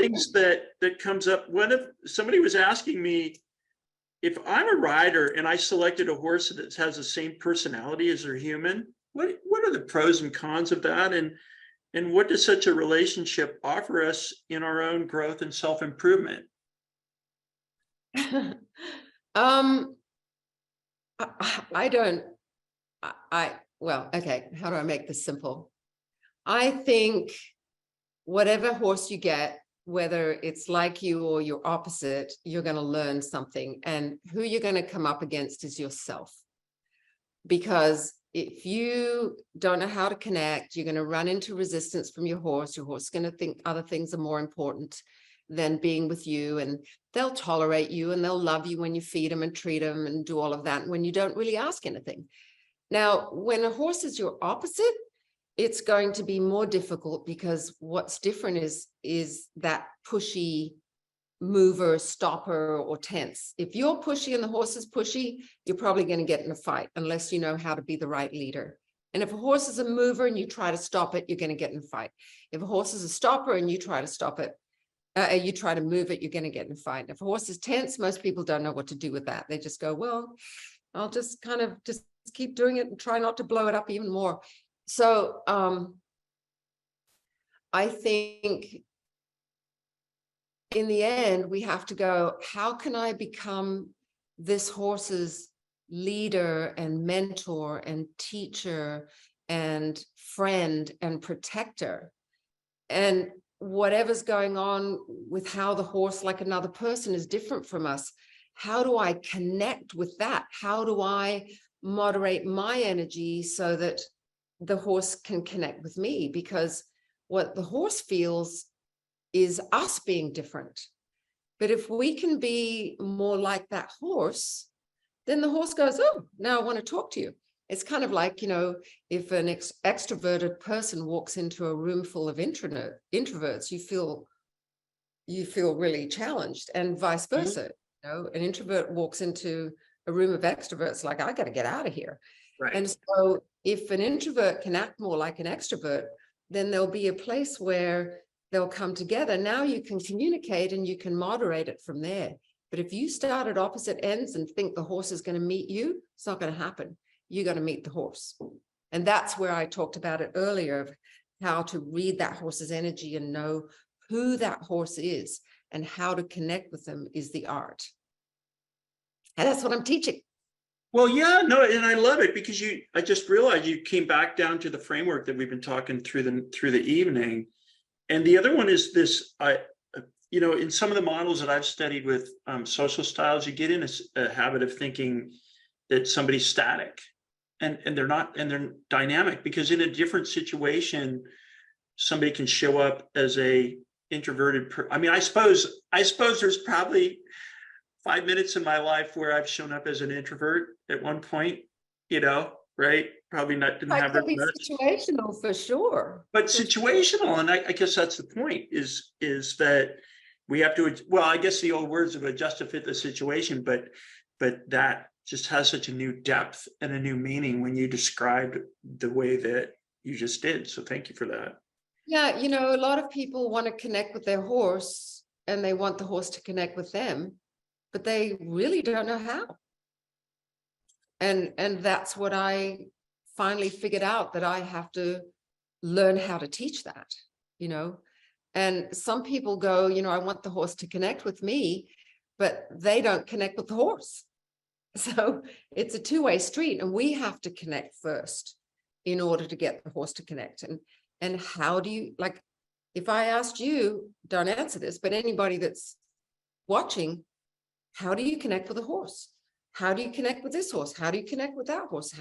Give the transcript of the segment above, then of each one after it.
things that comes up, somebody was asking me, if I'm a rider and I selected a horse that has the same personality as their human, what are the pros and cons of that? And what does such a relationship offer us in our own growth and self-improvement? Well, okay, how do I make this simple? I think whatever horse you get, whether it's like you or your opposite, you're going to learn something. And who you're going to come up against is yourself. Because if you don't know how to connect, you're going to run into resistance from your horse. Your horse is going to think other things are more important than being with you. And they'll tolerate you and they'll love you when you feed them and treat them and do all of that when you don't really ask anything. Now, when a horse is your opposite, it's going to be more difficult, because what's different is that pushy mover, stopper, or tense. If you're pushy and the horse is pushy, you're probably going to get in a fight unless you know how to be the right leader. And if a horse is a mover and you try to stop it, you're going to get in a fight. If a horse is a stopper and you try to stop it, you try to move it, you're going to get in a fight. If a horse is tense, most people don't know what to do with that. They just go, well, I'll just kind of just keep doing it and try not to blow it up even more. So I think in the end, we have to go, how can I become this horse's leader and mentor and teacher and friend and protector? And whatever's going on with how the horse, like another person, is different from us, how do I connect with that? How do I moderate my energy so that the horse can connect with me? Because what the horse feels is us being different. But if we can be more like that horse, then the horse goes, oh, now I want to talk to you. It's kind of like, if an extroverted person walks into a room full of introverts, you feel really challenged, and vice versa. An introvert walks into a room of extroverts, like, I got to get out of here. Right. And so if an introvert can act more like an extrovert, then there'll be a place where they'll come together. Now you can communicate and you can moderate it from there. But if you start at opposite ends and think the horse is going to meet you, it's not going to happen. You're going to meet the horse. And that's where I talked about it earlier, of how to read that horse's energy and know who that horse is and how to connect with them is the art. And that's what I'm teaching. Well, yeah, no, and I love it, because I just realized you came back down to the framework that we've been talking through the evening. And the other one is this, in some of the models that I've studied with social styles, you get in a habit of thinking that somebody's static, and they're not, and they're dynamic, because in a different situation, somebody can show up as a introverted I suppose there's probably 5 minutes in my life where I've shown up as an introvert at one point, right? Probably not, didn't have it. Situational for sure. But situational, and I guess that's the point, is that we have to, well, I guess the old words of adjust to fit the situation, but that just has such a new depth and a new meaning when you described the way that you just did. So thank you for that. Yeah, a lot of people want to connect with their horse and they want the horse to connect with them, but they really don't know how. And that's what I finally figured out, that I have to learn how to teach that, And some people go, I want the horse to connect with me, but they don't connect with the horse. So it's a two-way street, and we have to connect first in order to get the horse to connect. And how do you, like, if I asked you, don't answer this, but anybody that's watching, how do you connect with a horse? How do you connect with this horse? How do you connect with that horse?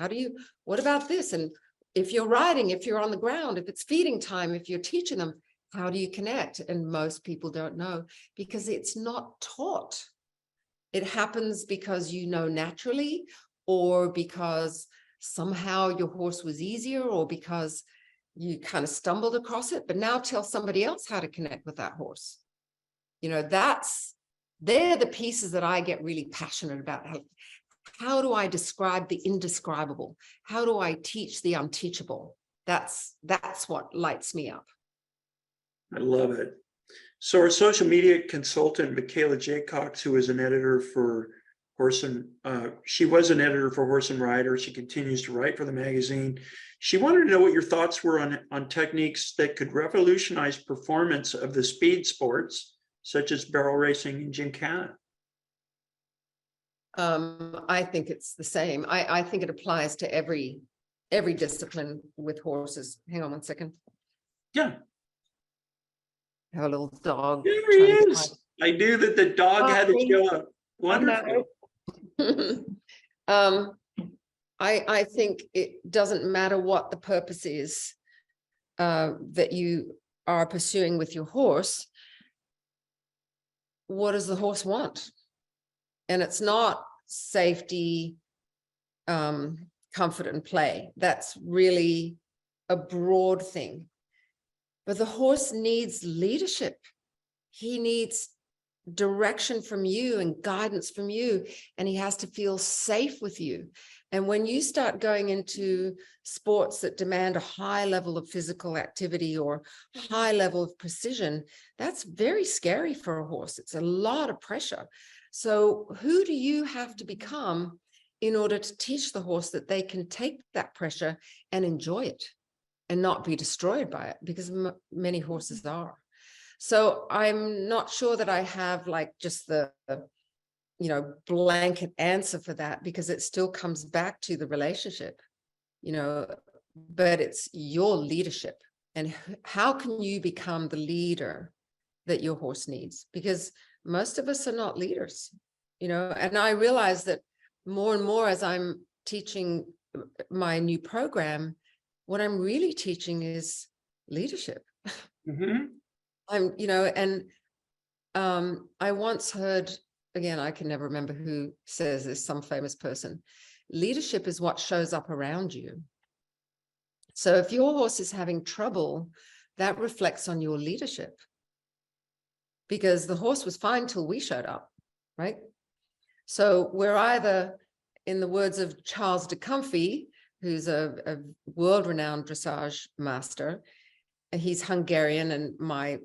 What about this? And if you're riding, if you're on the ground, if it's feeding time, if you're teaching them, how do you connect? And most people don't know, because it's not taught. It happens because naturally, or because somehow your horse was easier, or because you kind of stumbled across it. But now tell somebody else how to connect with that horse. They're the pieces that I get really passionate about. How do I describe the indescribable? How do I teach the unteachable? That's what lights me up. I love it. So our social media consultant, Michaela Jaycox, who is an editor for she was an editor for Horse and Rider. She continues to write for the magazine. She wanted to know what your thoughts were on techniques that could revolutionize performance of the speed sports, such as barrel racing and gymkhana. I think it's the same. I think it applies to every discipline with horses. Hang on one second. Yeah. Have a little dog. There he is. I knew that the dog had to show up. Wonderful. I think it doesn't matter what the purpose is that you are pursuing with your horse. What does the horse want? And it's not safety, comfort and play. That's really a broad thing. But the horse needs leadership. He needs direction from you and guidance from you, and he has to feel safe with you. And when you start going into sports that demand a high level of physical activity or high level of precision, that's very scary for a horse. It's a lot of pressure. So who do you have to become in order to teach the horse that they can take that pressure and enjoy it and not be destroyed by it? Because many horses are. So I'm not sure that I have like just the, blanket answer for that, because it still comes back to the relationship, but it's your leadership. And how can you become the leader that your horse needs? Because most of us are not leaders, and I realize that more and more as I'm teaching my new program, what I'm really teaching is leadership. Mm-hmm. I once heard, again, I can never remember who says this, some famous person, leadership is what shows up around you. So if your horse is having trouble, that reflects on your leadership, because the horse was fine till we showed up, right? So we're either, in the words of Charles de Comfy, who's a world-renowned dressage master, he's Hungarian, and my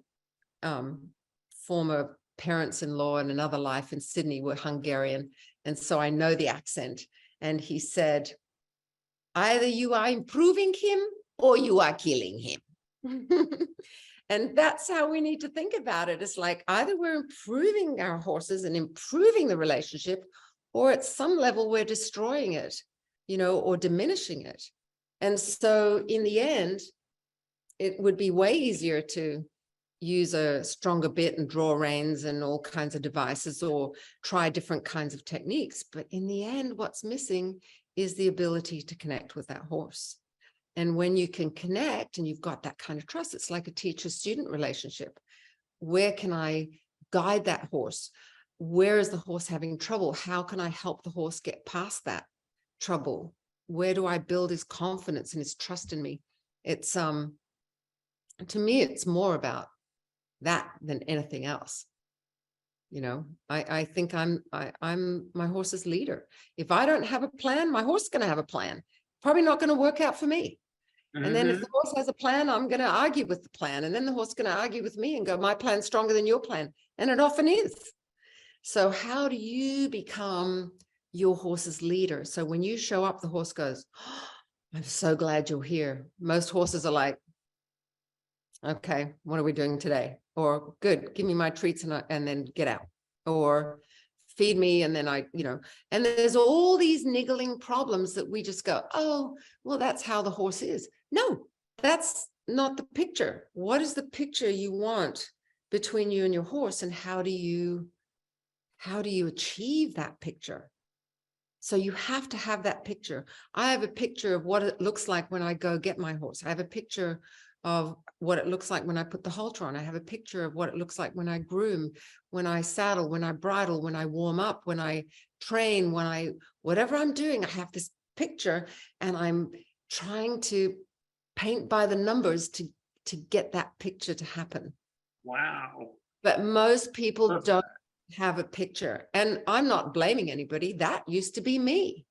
former parents-in-law in another life in Sydney were Hungarian. And so I know the accent. And he said, either you are improving him or you are killing him. And that's how we need to think about it. It's like either we're improving our horses and improving the relationship, or at some level we're destroying it, or diminishing it. And so in the end, it would be way easier to use a stronger bit and draw reins and all kinds of devices, or try different kinds of techniques. But in the end, what's missing is the ability to connect with that horse. And when you can connect and you've got that kind of trust, it's like a teacher-student relationship. Where can I guide that horse? Where is the horse having trouble? How can I help the horse get past that trouble? Where do I build his confidence and his trust in me? It's to me, it's more about that than anything else. I think I'm my horse's leader. If I don't have a plan, my horse is going to have a plan. Probably not going to work out for me. Mm-hmm. And then if the horse has a plan, I'm going to argue with the plan. And then the horse is going to argue with me and go, my plan's stronger than your plan. And it often is. So how do you become your horse's leader? So when you show up, the horse goes, oh, I'm so glad you're here. Most horses are like, okay, what are we doing today? Or good, give me my treats and then get out. Or feed me, and then and there's all these niggling problems that we just go, oh, well, that's how the horse is. No, that's not the picture. What is the picture you want between you and your horse, and how do you achieve that picture? So you have to have that picture. I have a picture of what it looks like when I go get my horse. I have a picture of what it looks like when I put the halter on. I have a picture of what it looks like when I groom, when I saddle, when I bridle, when I warm up, when I train, whatever I'm doing, I have this picture, and I'm trying to paint by the numbers to get that picture to happen. Wow. But most people don't have a picture, and I'm not blaming anybody. That used to be me.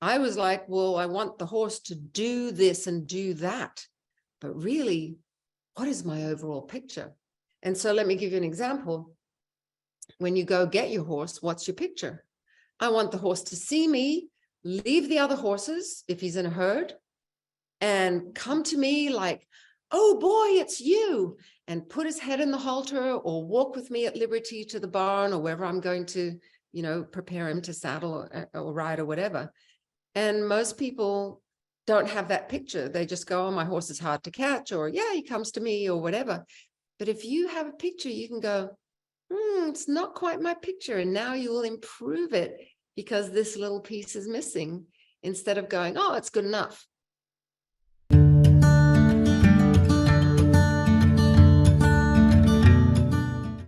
I was like, well, I want the horse to do this and do that. But really, what is my overall picture? And so let me give you an example. When you go get your horse, what's your picture? I want the horse to see me, leave the other horses if he's in a herd, and come to me like, oh boy, it's you, and put his head in the halter or walk with me at liberty to the barn or wherever I'm going to, you know, prepare him to saddle or ride or whatever. And most people don't have that picture. They just go, oh, my horse is hard to catch, or yeah, he comes to me or whatever. But if you have a picture, you can go, it's not quite my picture. And now you will improve it because this little piece is missing, instead of going, oh, it's good enough.